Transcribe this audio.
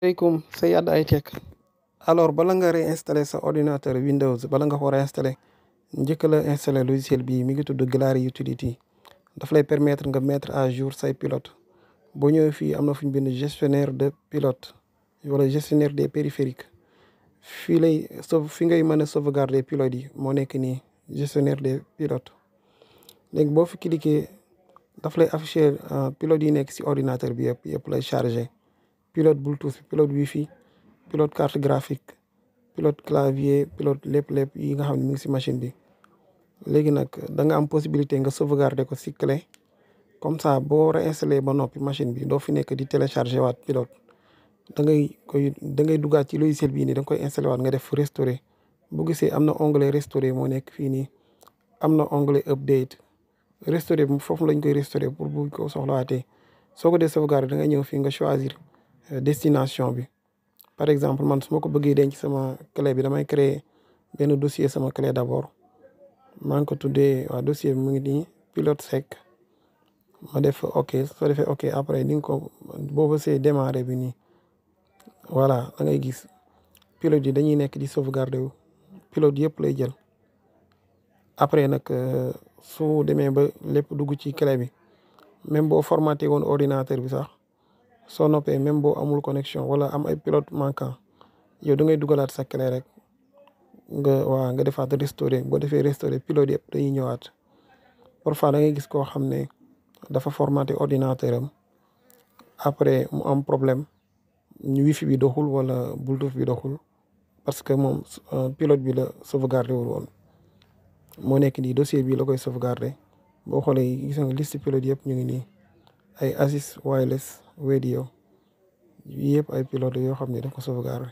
Alaikum Sayad High Tech. Alors bala nga réinstaller sa ordinateur Windows bala nga ko réinstaller njëkk la installer logiciel bi mi ngi tudd Glary Utility daf lay permettre nga mettre à jour say pilote boo ñëwee fii am na fu ñu bind gestionnaire de pilote wala gestionnaire des périphériques fii lay fi ngay mën a sauvegarder pilote yi moo nekk nii gestionnaire des pilotes léegi boo fi cliquer daf lay afficher pilote yi nekk si ordinateur bi yëpp lay chargé. Pilote Bluetooth pilote Wi-Fi pilote carte graphique pilote clavier pilote lépp yi nga xam ne mi ngi si machine bi léegi nag da nga am possibilité nga sauvegarder ko si clé comme ça boo réinstallé ba noppi machine bi doo fi nekk di télécharger waat pilote da ngay duggaat ci logiciel bii nii da nga koy installé waat nga def restaurer bu gisee am na onglet restaurer moo nekk fii nii am na onglet update restaurer foofu lañ koy restaurer pour bu ko soxlawaatee soo ko dee sauvegarder da ngay ñëw fii nga choisir destination bi par exemple man su ma ko bëggee denc sama clé bi damay créer benn dossier sama clé d'abord maa ngi ko tuddee waa dossier bi mu ngi nii pilote sec ma def ok soo defee ok après di nga ko boobu c'est démarrer bi nii voilà da ngay gis pilote yi dañuy nekk di sauvegarder wu pilote yëpp lay jël après nag su demee ba lépp dugg ci clé bi même boo formaté woon ordinateur bi sax soo noppee même boo amul connexion wala am ay pilote manquant yow da ngay dugalaat sa clé rek nga defaat restaurer boo defee restaurer pilote yëpp dañuy ñëwaat parfois da ngay gis koo xam ne dafa formaté ordinateur am après mu am problème wifi bi doxul wala bluetooth bi doxul parce que moom pilote bi la sauvegarder wul woon moo nekk nii dossier bi la koy sauvegarder boo xoolee gis nga liste pilote yëpp ñu ngi nii ay Asus wireless radio yëpp ay pilote yoo xam ne daf ko sauvegarder